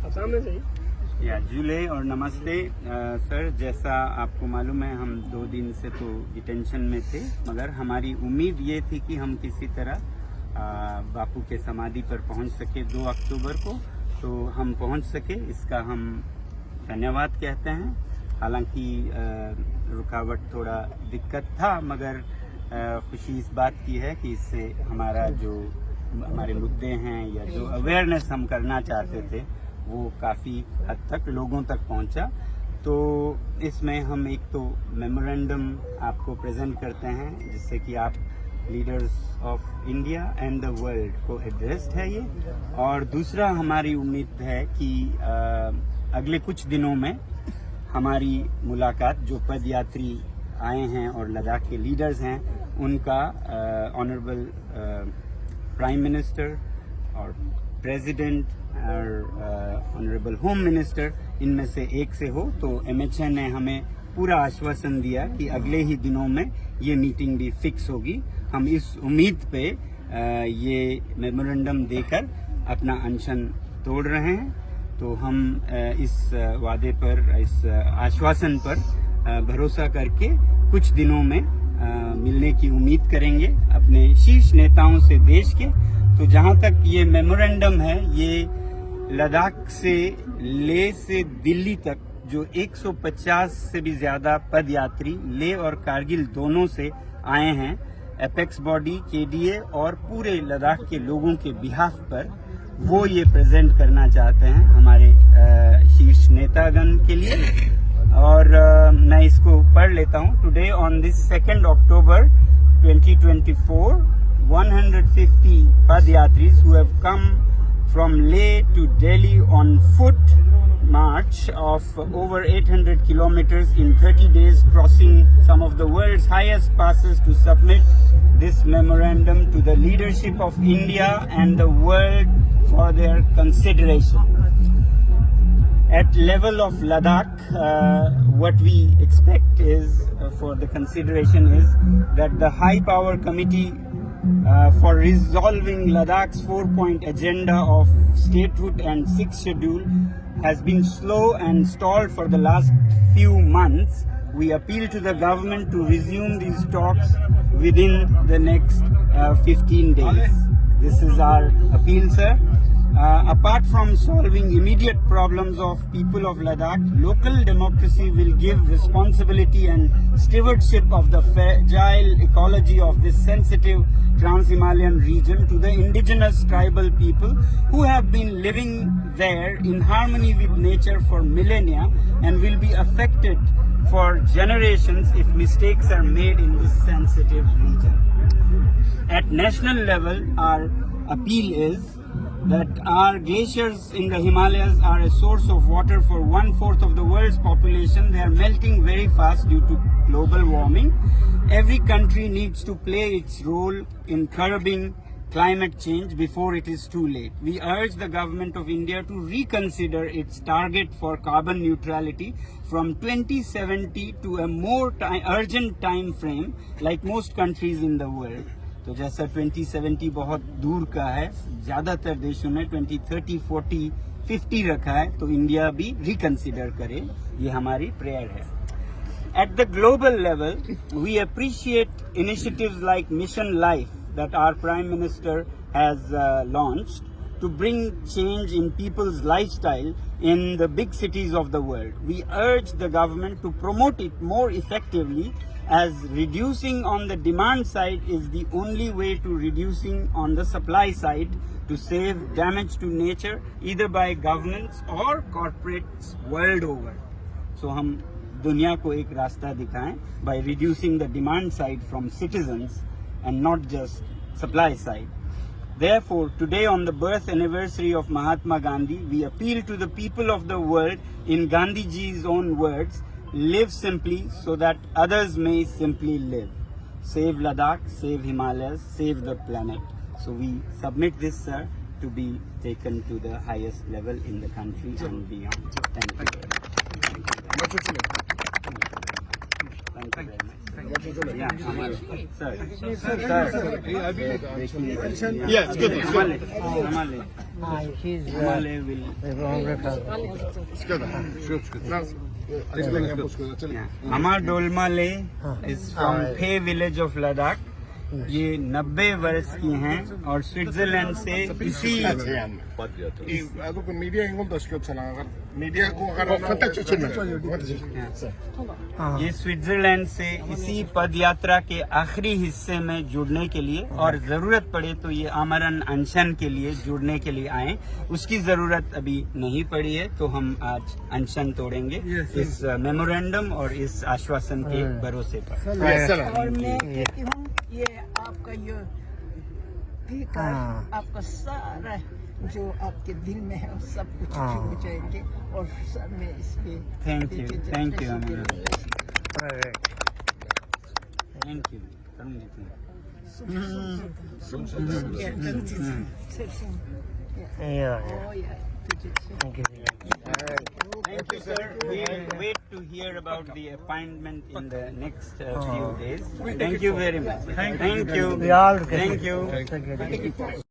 आसाम में सही या जुले और नमस्ते सर। जैसा आपको मालूम है हम 2 दिन से तो डिटेंशन में थे, मगर हमारी उम्मीद ये थी कि हम किसी तरह बापू के समाधि पर पहुंच सके 2 अक्टूबर को, तो हम पहुंच सके, इसका हम धन्यवाद कहते हैं। हालांकि रुकावट थोड़ा दिक्कत था, मगर खुशी इस बात की है कि इससे हमारा जो हमारे मुद्दे हैं या जो अवेयरनेस हम करना चाहते थे वो काफ़ी हद तक लोगों तक पहुंचा। तो इसमें हम एक तो मेमोरेंडम आपको प्रेजेंट करते हैं जिससे कि आप leaders of India and the world को एड्रेस्ड है ये, और दूसरा हमारी उम्मीद है कि अगले कुछ दिनों में हमारी मुलाकात जो पदयात्री आए हैं और लद्दाख के लीडर्स हैं उनका ऑनरेबल प्राइम मिनिस्टर और प्रेसिडेंट और ऑनरेबल होम मिनिस्टर इनमें से एक से हो। तो MHA ने हमें पूरा आश्वासन दिया कि अगले ही दिनों में ये मीटिंग भी फिक्स होगी। हम इस उम्मीद पे ये मेमोरेंडम देकर अपना अनशन तोड़ रहे हैं। तो हम इस वादे पर, इस आश्वासन पर भरोसा करके कुछ दिनों में मिलने की उम्मीद करेंगे अपने शीर्ष नेताओं से देश के। तो जहां तक ये मेमोरेंडम है, ये लद्दाख से लेह से दिल्ली तक जो 150 से भी ज्यादा पदयात्री लेह और कारगिल दोनों से आए हैं, एपेक्स बॉडी, KDA और पूरे लद्दाख के लोगों के बिहाफ पर, वो ये प्रेजेंट करना चाहते हैं हमारे शीर्ष नेतागण के लिए। और मैं इसको पढ़ लेता हूँ। Today on this 2 October 2024, 150 Padyatris who have come from Leh to Delhi on foot march of over 800 kilometers in 30 days, crossing some of the world's highest passes to submit this memorandum to the leadership of India and the world for their consideration. At level of Ladakh, what we expect is for the consideration is that the High Power Committee for resolving Ladakh's 4-point agenda of statehood and 6th schedule has been slow and stalled for the last few months. We appeal to the government to resume these talks within the next 15 days. This is our appeal, sir. Apart from solving immediate problems of people of Ladakh, local democracy will give responsibility and stewardship of the fragile ecology of this sensitive Trans-Himalayan region to the indigenous tribal people who have been living there in harmony with nature for millennia and will be affected for generations if mistakes are made in this sensitive region. At national level, our appeal is that our glaciers in the Himalayas are a source of water for 1/4 of the world's population. They are melting very fast due to global warming. Every country needs to play its role in curbing climate change before it is too late. We urge the government of India to reconsider its target for carbon neutrality from 2070 to a more urgent time frame like most countries in the world. तो जैसा 2070 बहुत दूर का है, ज्यादातर देशों ने 2030, 40, 50 रखा है, तो इंडिया भी रिकंसिडर करे, ये हमारी प्रेयर है। At the global level, we appreciate initiatives like Mission Life that our Prime Minister has launched to bring change in people's lifestyle in the big cities of the world. We urge the government to promote it more effectively, as reducing on the demand side is the only way to reducing on the supply side to save damage to nature either by governments or corporates world over. So हम दुनिया को एक रास्ता दिखाएं by reducing the demand side from citizens and not just supply side. Therefore, today on the birth anniversary of Mahatma Gandhi, we appeal to the people of the world in Gandhiji's own words, live simply so that others may simply live. Save Ladakh, save Himalayas, save the planet. So we submit this, sir, to be taken to the highest level in the country and beyond. Thank you very much. Thank you very much. Yeah, Amal. Sir. Sir. Yeah, it's good. Amal. He's Himalaya will. Amar Dolmale is from Phe village of Ladakh. ये 90 वर्ष की हैं और Switzerland से इसी ಅದಕ್ಕೆ media ಹೆಂಗೊಂದು ಅಷ್ಟೊತ್ತಲ್ಲ media को अगर ये स्विट्जरलैंड से इसी पद यात्रा के आखिरी हिस्से में जुड़ने के लिए और जरूरत पड़े तो ये आमरण अनशन के लिए जुड़ने के लिए आए। उसकी जरूरत अभी नहीं पड़ी है तो हम आज अनशन तोड़ेंगे इस मेमोरेंडम और इस आश्वासन के भरोसे पर। और मैं कहती हूँ ये आपका ये आपका सारा जो आपके दिल में है सब कुछ छूट जाएंगे और सब में इसके thank you thank you thank you Thank you, sir. We will wait to hear about the appointment in the next few days. Thank you very much. Thank you. Thank you.